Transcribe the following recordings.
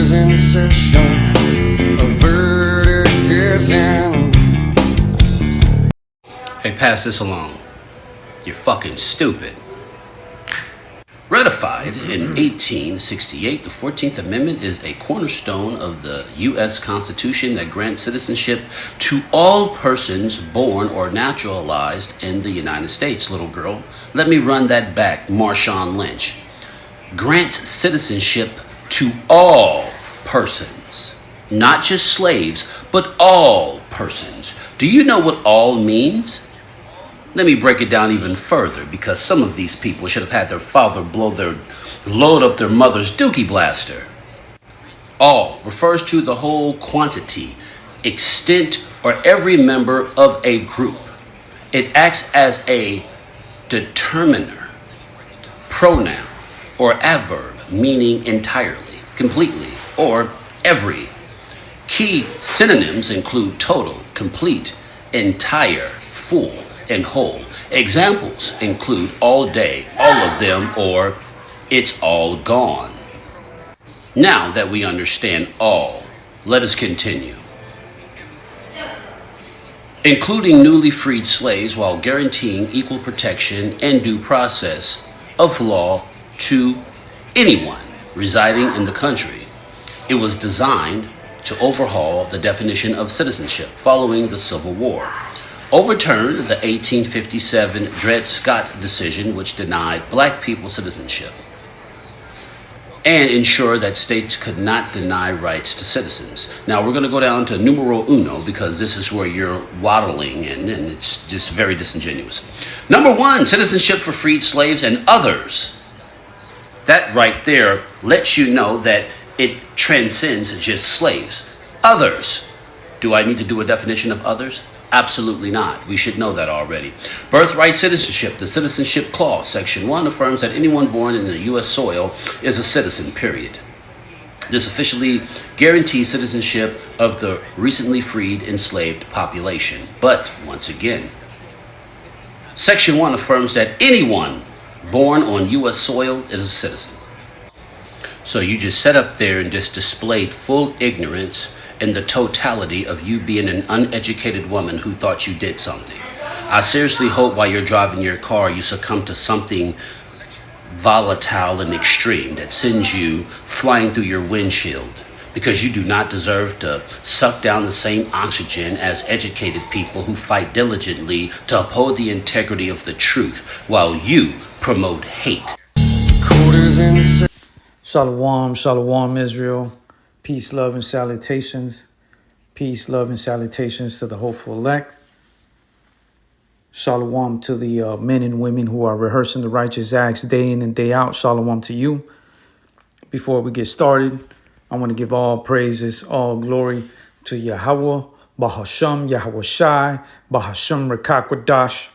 is in session, a verdict is in. Hey, pass this along. You're fucking stupid. Ratified in 1868, the 14th Amendment is a cornerstone of the U.S. Constitution that grants citizenship to all persons born or naturalized in the United States. Little girl, let me run that back, Marshawn Lynch. Grants citizenship to all persons, not just slaves, but all persons. Do you know what all means? Let me break it down even further, because some of these people should have had their father load up their mother's dookie blaster. All refers to the whole quantity, extent, or every member of a group. It acts as a determiner, pronoun, or adverb meaning entirely, completely, or every. Key synonyms include total, complete, entire, full, and whole. Examples include all day, all of them, or it's all gone. Now that we understand all, let us continue. Including newly freed slaves while guaranteeing equal protection and due process of law to anyone residing in the country. It was designed to overhaul the definition of citizenship following the Civil War. Overturned the 1857 Dred Scott decision, which denied black people citizenship, and ensured that states could not deny rights to citizens. Now we're going to go down to numero uno, because this is where you're waddling in, and it's just very disingenuous. Number one, citizenship for freed slaves and others. That right there lets you know that it transcends just slaves. Others. Do I need to do a definition of others? Absolutely not. We should know that already. Birthright citizenship. The Citizenship Clause, Section 1, affirms that anyone born in the U.S. soil is a citizen, period. This officially guarantees citizenship of the recently freed enslaved population. But, once again, Section 1 affirms that anyone born on U.S. soil is a citizen. So you just sat up there and just displayed full ignorance in the totality of you being an uneducated woman who thought you did something. I seriously hope while you're driving your car you succumb to something volatile and extreme that sends you flying through your windshield, because you do not deserve to suck down the same oxygen as educated people who fight diligently to uphold the integrity of the truth while you promote hate. Shalom, shalom, Israel. Peace, love, and salutations. Peace, love, and salutations to the hopeful elect. Shalom to the men and women who are rehearsing the righteous acts day in and day out. Shalom to you. Before we get started, I want to give all praises, all glory to Yahweh, Bahasham, Yahweh Shai, Bahasham Rekakwadash.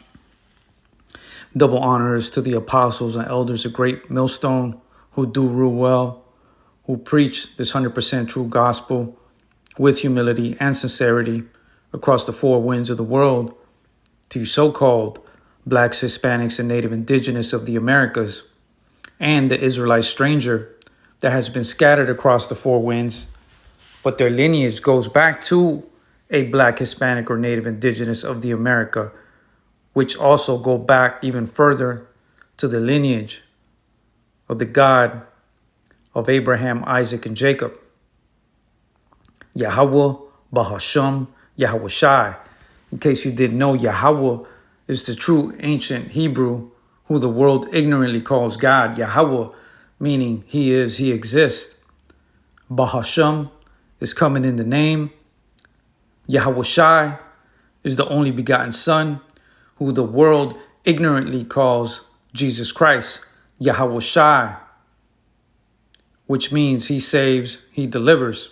Double honors to the apostles and elders of Great Millstone who do rule well, who preach this 100% true gospel with humility and sincerity across the four winds of the world to you so-called blacks, Hispanics, and Native Indigenous of the Americas, and the Israelite stranger that has been scattered across the four winds, but their lineage goes back to a black, Hispanic, or Native Indigenous of the America, which also go back even further to the lineage of the God of Abraham, Isaac, and Jacob. Yahweh, Bahasham, Yahweh Shai. In case you didn't know, Yahweh is the true ancient Hebrew who the world ignorantly calls God. Yahweh, meaning he is, he exists. Bahasham is coming in the name. Yahweh Shai is the only begotten Son who the world ignorantly calls Jesus Christ. Yahweh Shai, which means he saves, he delivers.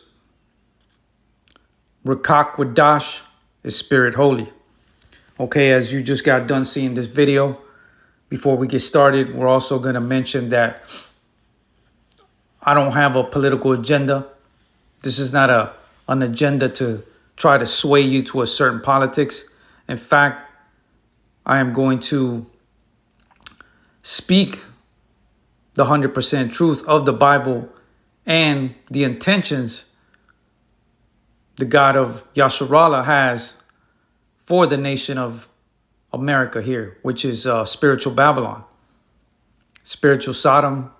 Rekakwadash is Spirit Holy. Okay, as you just got done seeing this video, before we get started, we're also going to mention that I don't have a political agenda. This is not an agenda to try to sway you to a certain politics. In fact, I am going to speak the 100% truth of the Bible and the intentions the God of Yasharallah has for the nation of America here, which is spiritual Babylon, spiritual Sodom,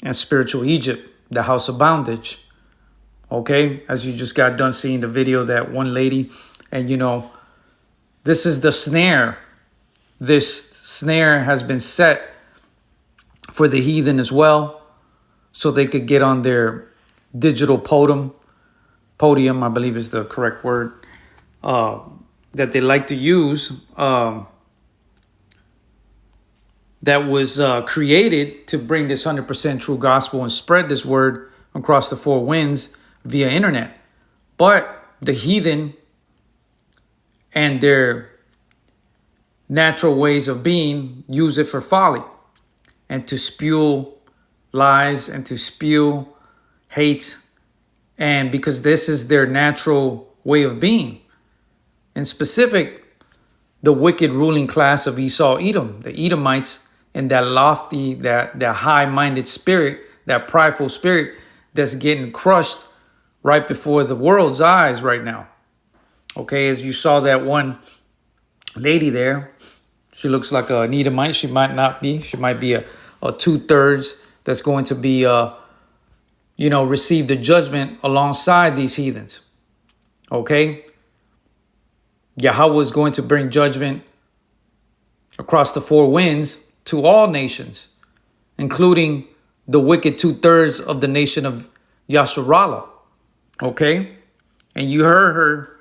and spiritual Egypt, the house of bondage. Okay, as you just got done seeing the video, that one lady, and this is the snare. This snare has been set for the heathen as well, so they could get on their digital podium, I believe is the correct word, that they like to use, that was created to bring this 100% true gospel and spread this word across the four winds via internet. But the heathen and their natural ways of being use it for folly and to spew lies and to spew hate. And because this is their natural way of being. In specific, the wicked ruling class of Esau, Edom, the Edomites, and that lofty, that high-minded spirit, that prideful spirit that's getting crushed right before the world's eyes right now. Okay, as you saw that one lady there, she looks like an Edomite. She might not be. She might be a 2/3 that's going to be, receive the judgment alongside these heathens. Okay? Yahweh is going to bring judgment across the four winds to all nations, including the wicked 2/3 of the nation of Yasharallah. Okay? And you heard her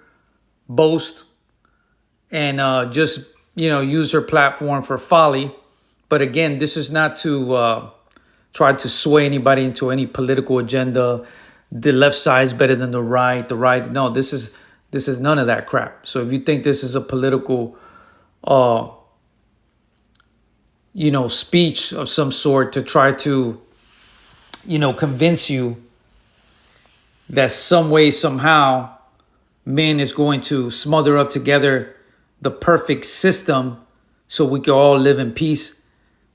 boast and just, use her platform for folly. But again, this is not to try to sway anybody into any political agenda. The left side is better than the right. No, this is none of that crap. So if you think this is a political, speech of some sort to try to, convince you that some way, somehow, man is going to smother up together the perfect system so we can all live in peace,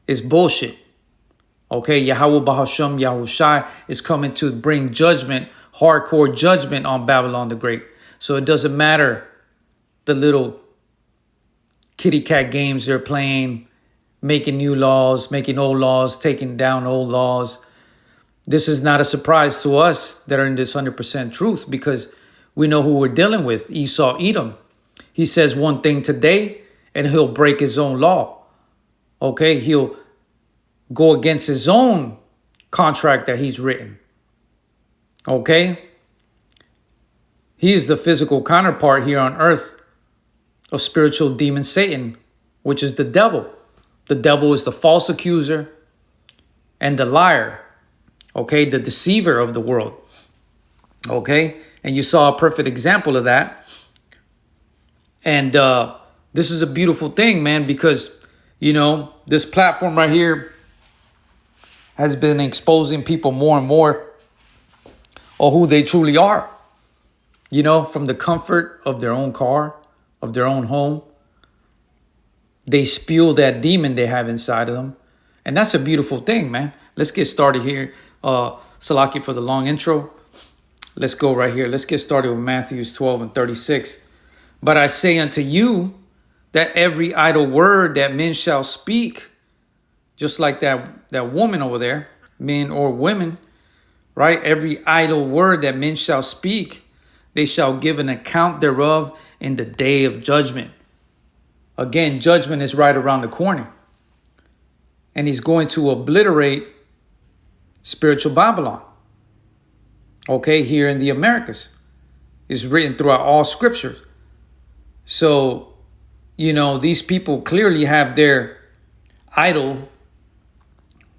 is bullshit. Okay, Yahweh Bahasham Yahushai is coming to bring judgment, hardcore judgment on Babylon the Great. So it doesn't matter the little kitty cat games they're playing, making new laws, making old laws, taking down old laws. This is not a surprise to us that are in this 100% truth, because we know who we're dealing with, Esau, Edom. He says one thing today and he'll break his own law. Okay, he'll go against his own contract that he's written. Okay? He is the physical counterpart here on earth of spiritual demon Satan, which is the devil. The devil is the false accuser and the liar. Okay? The deceiver of the world. Okay? And you saw a perfect example of that. And this is a beautiful thing, man, because, this platform right here has been exposing people more and more of who they truly are. From the comfort of their own car, of their own home. They spew that demon they have inside of them. And that's a beautiful thing, man. Let's get started here. Salaki for the long intro. Let's go right here. Let's get started with Matthew 12:36. But I say unto you that every idle word that men shall speak, just like that woman over there, men or women, right? Every idle word that men shall speak, they shall give an account thereof in the day of judgment. Again, judgment is right around the corner. And he's going to obliterate spiritual Babylon. Okay, here in the Americas. It's written throughout all scriptures. So, these people clearly have their idol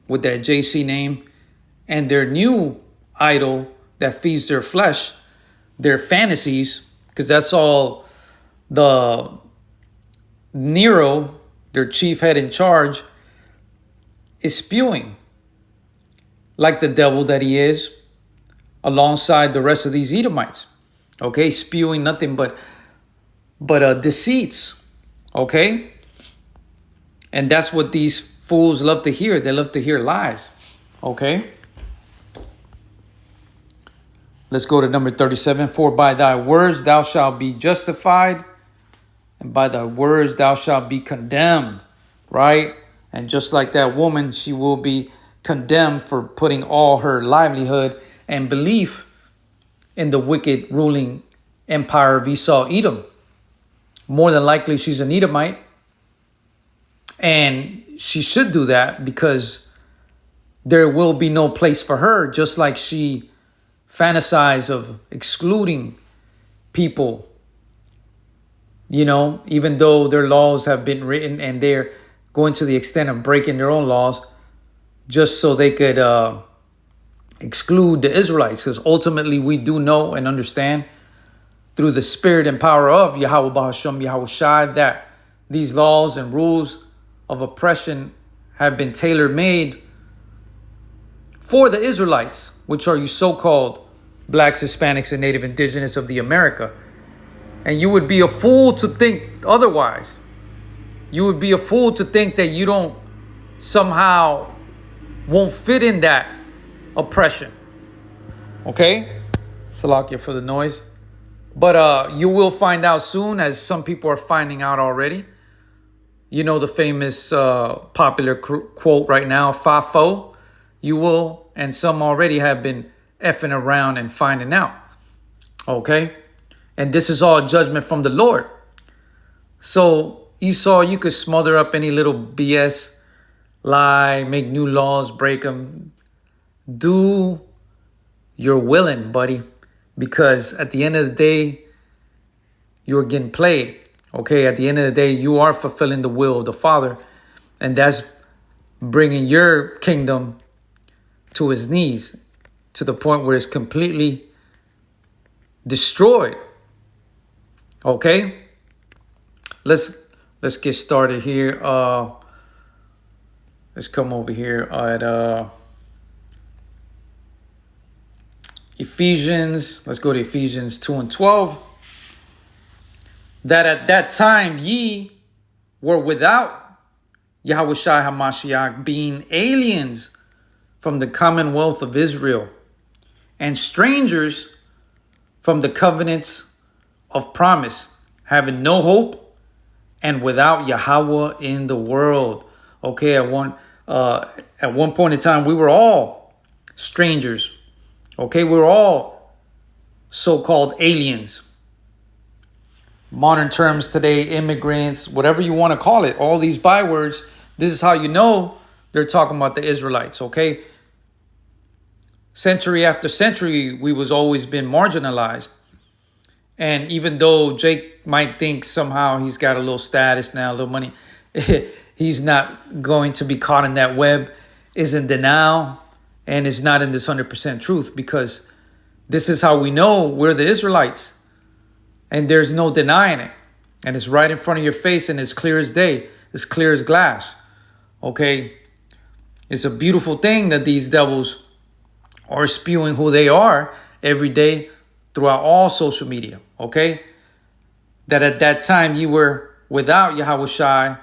with that JC name and their new idol that feeds their flesh, their fantasies, because that's all the Nero, their chief head in charge, is spewing like the devil that he is alongside the rest of these Edomites. Okay, spewing nothing but deceits. Okay, and that's what these fools love to hear. They love to hear lies. Okay, Let's go to number 37. For by thy words thou shalt be justified, and by thy words thou shalt be condemned. Right? And just like that woman, she will be condemned for putting all her livelihood and belief in the wicked ruling empire of Esau, Edom. More than likely, she's an Edomite. And she should do that because there will be no place for her, just like she fantasized of excluding people, even though their laws have been written and they're going to the extent of breaking their own laws just so they could exclude the Israelites. Because ultimately we do know and understand through the spirit and power of Yahweh Bahasham Yahweh Shai that these laws and rules of oppression have been tailor-made for the Israelites, which are you so-called blacks, Hispanics, and Native Indigenous of the America. And you would be a fool to think otherwise. You would be a fool to think that you don't somehow won't fit in that oppression. Okay? Salakia for the noise. But you will find out soon, as some people are finding out already. You know the famous popular quote right now, Fafo. You will, and some already have been effing around and finding out. Okay? And this is all judgment from the Lord. So Esau, you could smother up any little BS, lie, make new laws, break them. Do your willing, buddy. Because at the end of the day, you're getting played. Okay, at the end of the day, you are fulfilling the will of the Father. And that's bringing your kingdom to his knees, to the point where it's completely destroyed. Okay? Let's get started here. Let's come over here at Ephesians. Let's go to Ephesians 2 and 12. That at that time ye were without Yahweh Shai HaMashiach, being aliens from the commonwealth of Israel and strangers from the covenants of promise, having no hope and without Yahweh in the world. Okay, at one point in time, we were all strangers. Okay, we were all so-called aliens. Modern terms today, immigrants, whatever you want to call it, all these bywords, this is how you know they're talking about the Israelites, okay? Century after century, we was always been marginalized. And even though Jake might think somehow he's got a little status now, a little money, he's not going to be caught in that web, is in denial, and is not in this 100% truth, because this is how we know we're the Israelites. And there's no denying it. And it's right in front of your face, and it's clear as day. It's clear as glass. Okay? It's a beautiful thing that these devils are spewing who they are every day throughout all social media. Okay? That at that time you were without Yahweh Shai,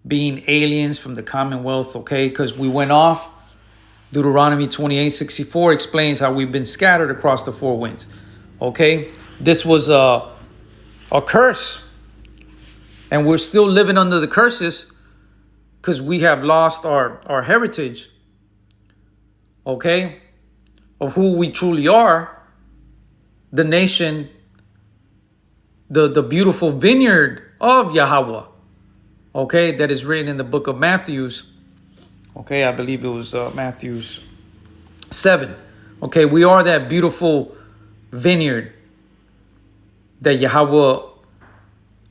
being aliens from the commonwealth. Okay? Because we went off. Deuteronomy 28:64 explains how we've been scattered across the four winds. Okay? This was a curse. And we're still living under the curses because we have lost our heritage, okay, of who we truly are, the nation, the beautiful vineyard of Yahweh, okay, that is written in the book of Matthews. Okay, I believe it was Matthews 7. Okay, we are that beautiful vineyard that Yahweh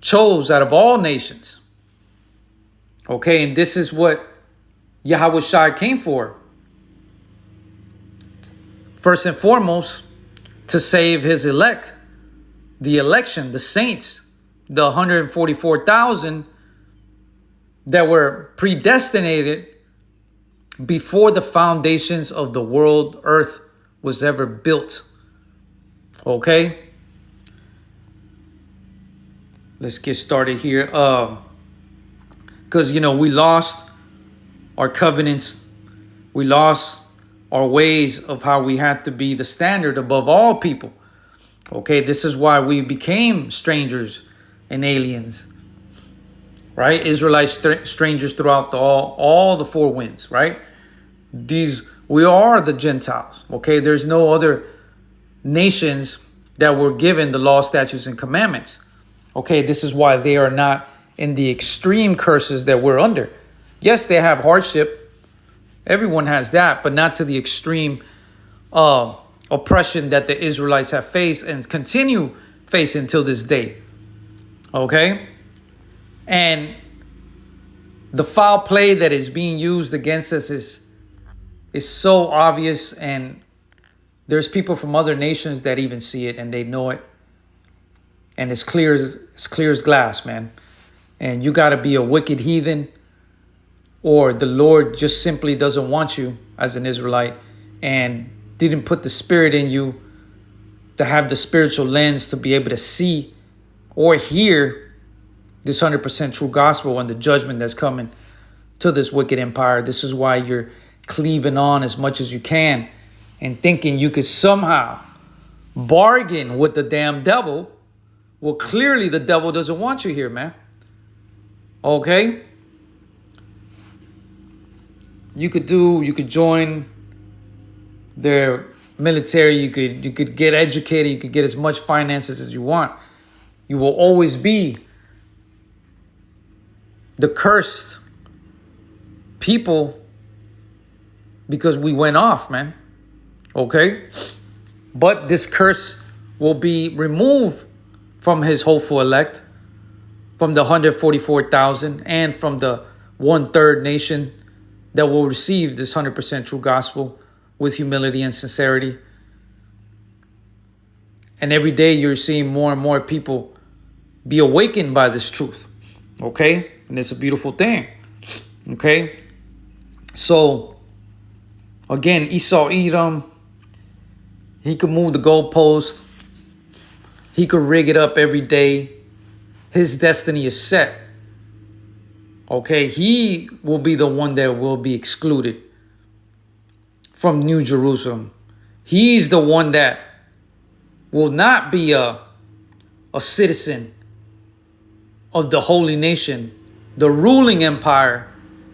chose out of all nations. Okay, and this is what Yahweh Shai came for. First and foremost, to save his elect, the election, the saints, the 144,000 that were predestinated before the foundations of the world, earth was ever built. Okay? Let's get started here. Because, we lost our covenants. We lost our ways of how we had to be the standard above all people. Okay, this is why we became strangers and aliens, right? Israelites, strangers throughout all the four winds, right? We are the Gentiles. Okay, there's no other nations that were given the law, statutes, and commandments. Okay, this is why they are not in the extreme curses that we're under. Yes, they have hardship. Everyone has that, but not to the extreme oppression that the Israelites have faced and continue facing till this day. Okay? And the foul play that is being used against us is so obvious, and there's people from other nations that even see it and they know it. And it's clear as glass, man. And you got to be a wicked heathen, or the Lord just simply doesn't want you as an Israelite and didn't put the spirit in you to have the spiritual lens to be able to see or hear this 100% true gospel and the judgment that's coming to this wicked empire. This is why you're cleaving on as much as you can and thinking you could somehow bargain with the damn devil. Well, clearly the devil doesn't want you here, man. Okay? You could join their military, you could get educated, you could get as much finances as you want. You will always be the cursed people because we went off, man. Okay? But this curse will be removed from his hopeful elect, from the 144,000, and from the 1/3 nation that will receive this 100% true gospel with humility and sincerity. And every day you're seeing more and more people be awakened by this truth. Okay? And it's a beautiful thing. Okay? So, again, Esau, Edom, he could move the goalpost. He could rig it up every day. His destiny is set. Okay, he will be the one that will be excluded from New Jerusalem. He's the one that will not be a citizen of the holy nation, the ruling empire,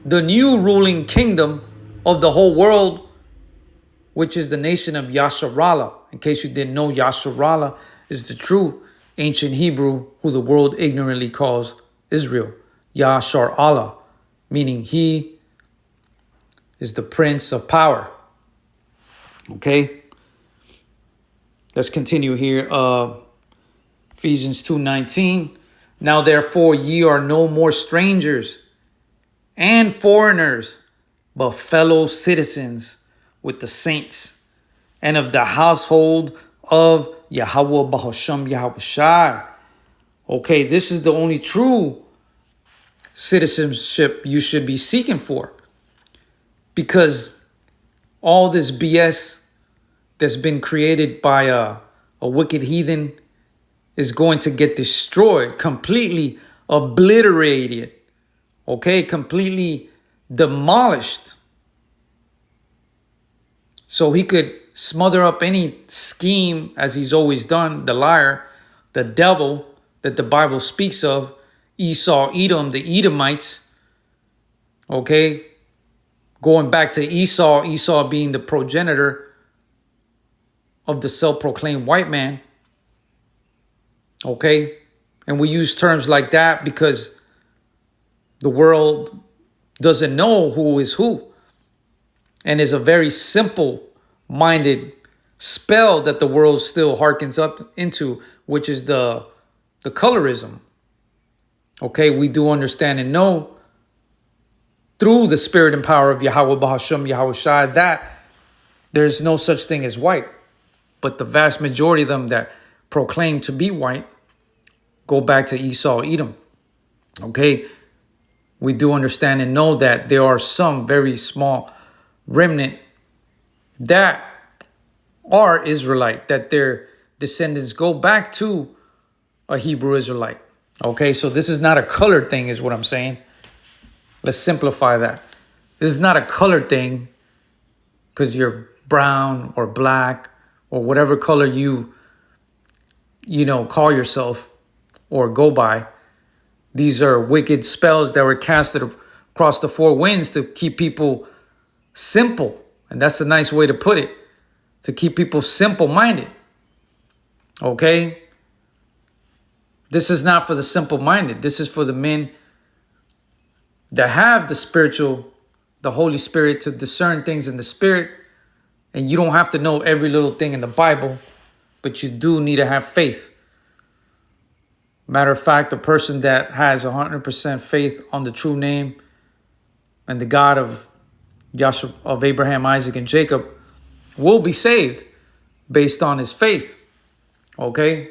the new ruling kingdom of the whole world, which is the nation of Yasharallah. In case you didn't know, Yasharallah is the true ancient Hebrew who the world ignorantly calls Israel. Yashar Allah, meaning he is the prince of power. Okay? Let's continue here. Ephesians 2:19. Now therefore ye are no more strangers and foreigners, but fellow citizens with the saints and of the household of Yahweh Bahasham Yahweh Shai. Okay, this is the only true citizenship you should be seeking for, because all this BS that's been created by a wicked heathen is going to get destroyed, completely obliterated, okay, completely demolished. So he could smother up any scheme, as he's always done, the liar, the devil that the Bible speaks of, Esau, Edom, the Edomites, okay? Going back to Esau being the progenitor of the self-proclaimed white man, okay? And we use terms like that because the world doesn't know who is who. And is a very simple-minded spell that the world still harkens up into, which is the colorism. Okay, we do understand and know through the spirit and power of Yahweh Bahasham Yahweh Shai that there's no such thing as white. But the vast majority of them that proclaim to be white go back to Esau, Edom. Okay, we do understand and know that there are some very small remnant that are Israelite, that their descendants go back to a Hebrew Israelite. Okay, so this is not a colored thing, is what I'm saying. Let's simplify that. This is not a colored thing because you're brown or black or whatever color you call yourself or go by. These are wicked spells that were casted across the four winds to keep people simple. And that's a nice way to put it. To keep people simple-minded. Okay? This is not for the simple-minded. This is for the men that have the Holy Spirit to discern things in the Spirit. And you don't have to know every little thing in the Bible, but you do need to have faith. Matter of fact, the person that has 100% faith on the true name and the God of Abraham, Isaac, and Jacob will be saved based on his faith. Okay?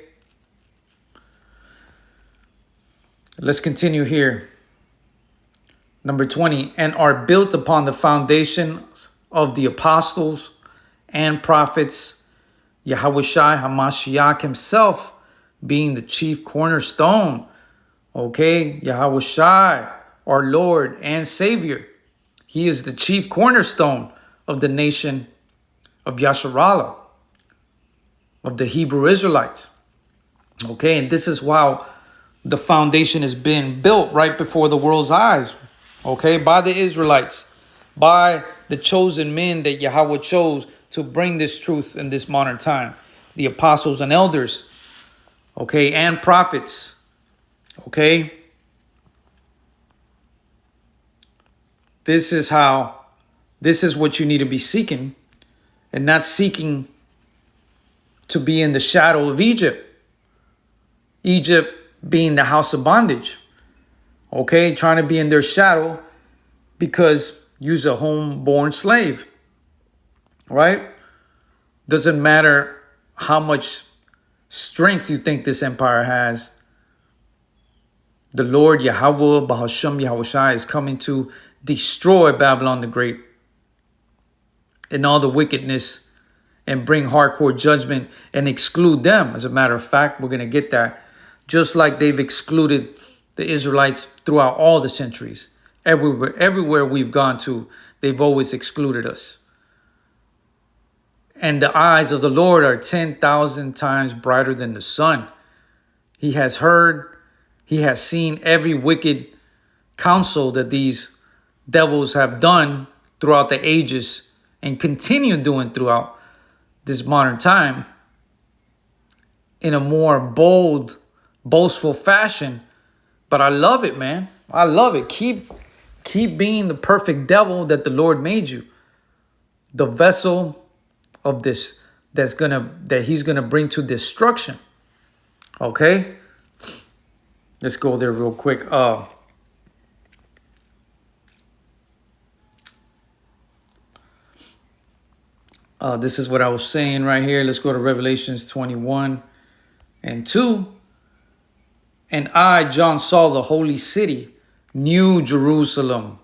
Let's continue here. Number 20, and are built upon the foundations of the apostles and prophets, Yahushua HaMashiach himself being the chief cornerstone. Okay? Yahushua, our Lord and Savior. He is the chief cornerstone of the nation of Yasharallah, of the Hebrew Israelites. Okay, and this is how the foundation has been built right before the world's eyes. Okay, by the Israelites, by the chosen men that Yahweh chose to bring this truth in this modern time. The apostles and elders, okay, and prophets, okay. This is what you need to be seeking, and not seeking to be in the shadow of Egypt. Egypt being the house of bondage. Okay, trying to be in their shadow because you're a homeborn slave. Right? Doesn't matter how much strength you think this empire has. The Lord Yahweh Bahashem Yahushai is coming to destroy Babylon the Great and all the wickedness and bring hardcore judgment and exclude them. As a matter of fact, we're going to get that. Just like they've excluded the Israelites throughout all the centuries. Everywhere we've gone to, they've always excluded us. And the eyes of the Lord are 10,000 times brighter than the sun. He has heard, he has seen every wicked counsel that these devils have done throughout the ages and continue doing throughout this modern time in a more bold, boastful fashion. But I love it, man. I love it. Keep being the perfect devil that the Lord made you. The vessel of this that he's gonna bring to destruction. Okay? Let's go there real quick. This is what I was saying right here. Let's go to Revelations 21 and 2. And I, John, saw the holy city, New Jerusalem.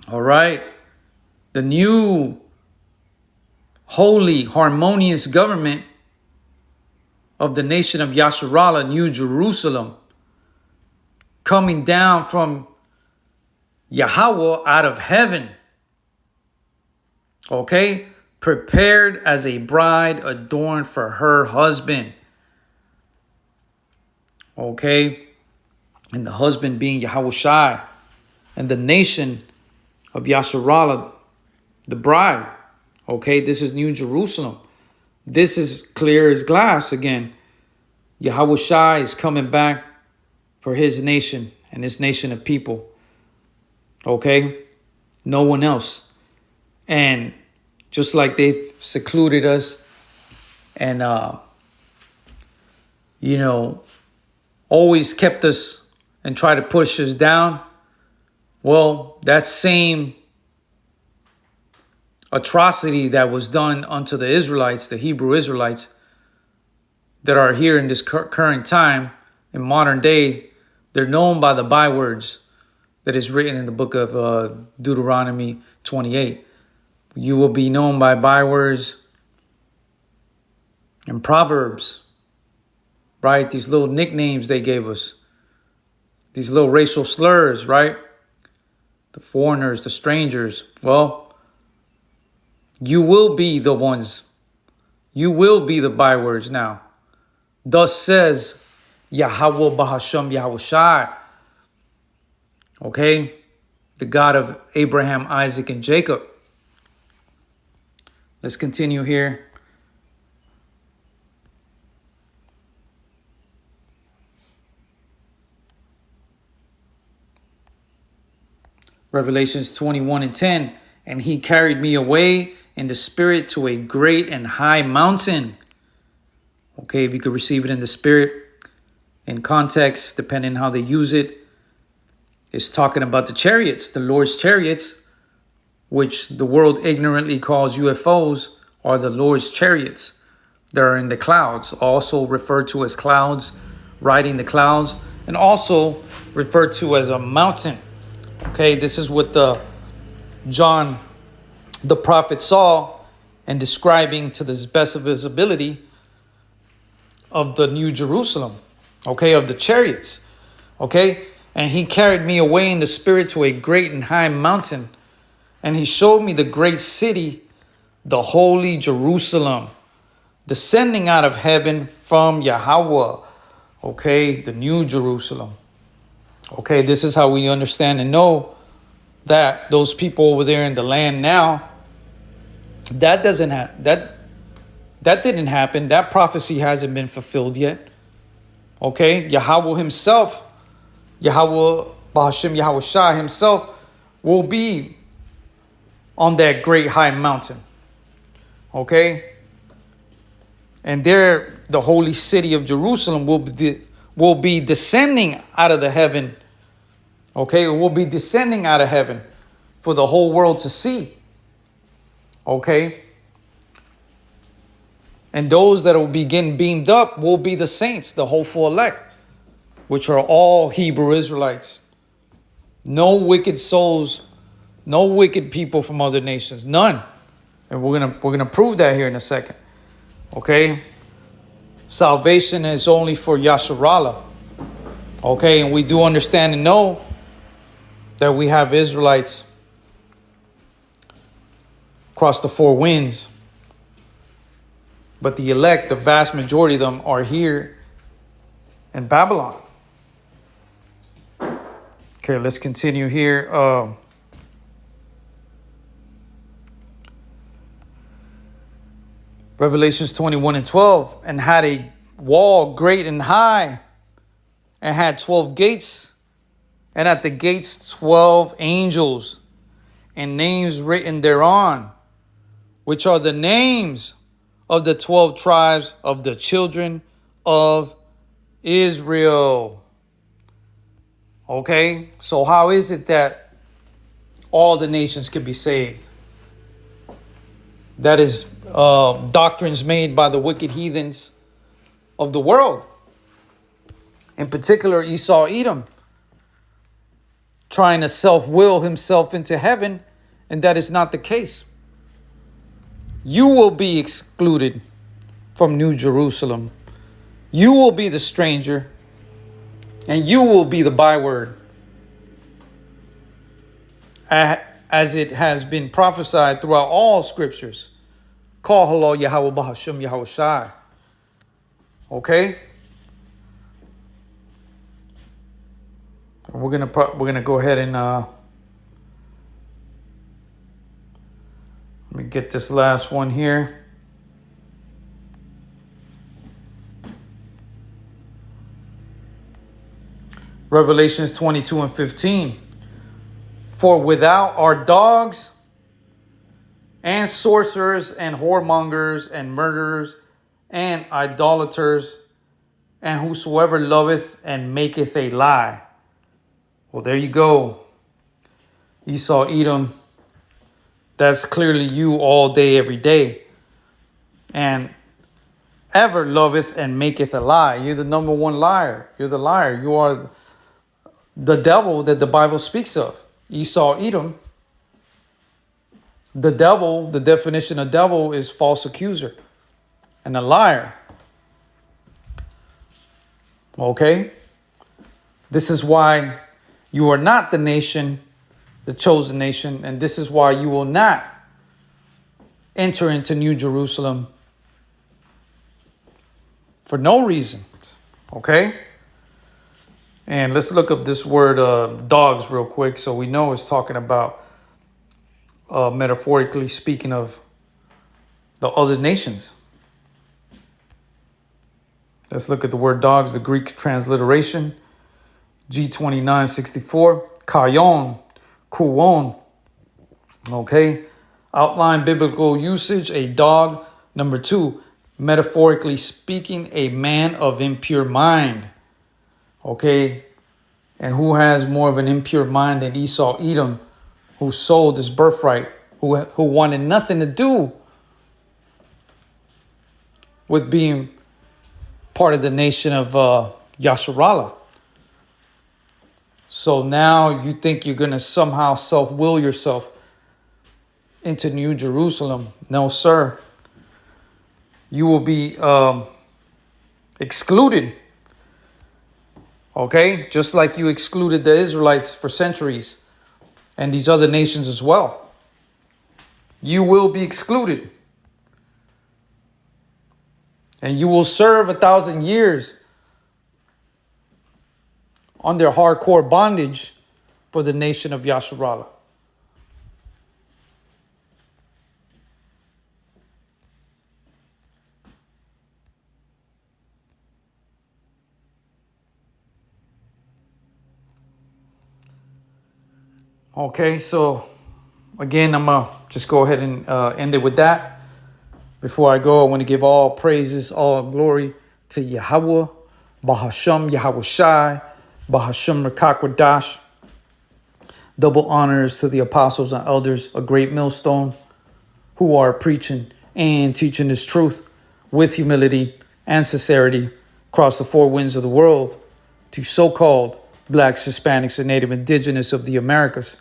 All right? The new holy, harmonious government of the nation of Yasharallah, New Jerusalem, coming down from Yahweh out of heaven. Okay? Prepared as a bride adorned for her husband. Okay? And the husband being Yahushai. And the nation of Yasharallah, the bride. Okay? This is New Jerusalem. This is clear as glass again. Yahushai is coming back for his nation and his nation of people. Okay? No one else. And just like they've secluded us and, always kept us and tried to push us down. Well, that same atrocity that was done unto the Israelites, the Hebrew Israelites, that are here in this current time, in modern day, they're known by the bywords that is written in the book of Deuteronomy 28. You will be known by bywords and proverbs, right? These little nicknames they gave us, these little racial slurs, right? The foreigners, the strangers. Well, You will be the ones. You will be the bywords now. Thus says Yahweh Bahasham Yahushai. Okay? The God of Abraham, Isaac, and Jacob. Let's continue here. Revelations 21:10. And he carried me away in the spirit to a great and high mountain. Okay, if you could receive it in the spirit, in context, depending on how they use it, it's talking about the chariots, the Lord's chariots, which the world ignorantly calls UFOs, are the Lord's chariots. They're in the clouds, also referred to as clouds, riding the clouds, and also referred to as a mountain. Okay, this is what John the prophet saw, and describing to the best of his ability of the New Jerusalem, okay, of the chariots, okay? And he carried me away in the spirit to a great and high mountain, and he showed me the great city, the holy Jerusalem, descending out of heaven from Yahweh, okay, the New Jerusalem. Okay, this is how we understand and know that those people over there in the land now, that didn't happen. That prophecy hasn't been fulfilled yet. Okay, Yahweh himself, Yahweh Bahashim Yahushai himself will be on that great high mountain. Okay, and there the holy city of Jerusalem will be descending out of the heaven. Okay, it will be descending out of heaven for the whole world to see. Okay. And those that will begin beamed up will be the saints, the hopeful elect, which are all Hebrew Israelites. No wicked souls, no wicked people from other nations, none. And we're gonna prove that here in a second. Okay. Salvation is only for Yasharallah. Okay, and we do understand and know that we have Israelites across the four winds. But the elect, the vast majority of them, are here in Babylon. Okay, let's continue here. Revelations 21:12. And had a wall great and high, and had 12 gates, and at the gates 12 angels, and names written thereon, which are the names of the 12 tribes of the children of Israel. Okay, so how is it that all the nations could be saved? That is doctrines made by the wicked heathens of the world. In particular, Esau Edom, trying to self-will himself into heaven, and that is not the case. You will be excluded from New Jerusalem. You will be the stranger, and you will be the byword, as it has been prophesied throughout all scriptures. Call hello Yahweh Bahashim Yahushai. Okay? We're gonna go ahead and let me get this last one here. Revelations 22:15. For without are dogs and sorcerers and whoremongers and murderers and idolaters and whosoever loveth and maketh a lie. Well, there you go. Esau, Edom. That's clearly you all day, every day. And ever loveth and maketh a lie. You're the number one liar. You're the liar. You are the devil that the Bible speaks of. Esau, Edom. The devil, the definition of devil is false accuser and a liar. Okay? This is why you are not the nation, the chosen nation, and this is why you will not enter into New Jerusalem for no reason. Okay? And let's look up this word dogs real quick so we know it's talking about, metaphorically speaking, of the other nations. Let's look at the word dogs, the Greek transliteration, G2964, kayon, kuon. Okay? Outline biblical usage, a dog. Number 2, metaphorically speaking, a man of impure mind. Okay? And who has more of an impure mind than Esau, Edom, who sold his birthright, who wanted nothing to do with being part of the nation of Yasharallah. So now you think you're going to somehow self-will yourself into New Jerusalem. No, sir. You will be excluded. Okay? Just like you excluded the Israelites for centuries and these other nations as well. You will be excluded. And you will serve 1,000 years under hardcore bondage for the nation of Yasharallah. Okay, so again, I'm going to just go ahead and end it with that. Before I go, I want to give all praises, all glory to Yahweh, Bahasham Yahweh Shai, Bahasham Rakakwadash. Double honors to the apostles and elders, a great millstone, who are preaching and teaching this truth with humility and sincerity across the four winds of the world to so-called blacks, Hispanics, and Native Indigenous of the Americas,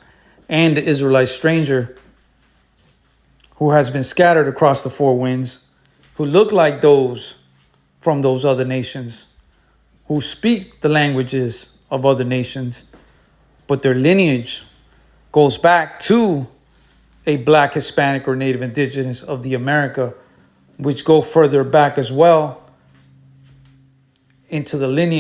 and the Israelite stranger who has been scattered across the four winds, who look like those from those other nations, who speak the languages of other nations, but their lineage goes back to a black, Hispanic, or Native Indigenous of the America, which go further back as well into the lineage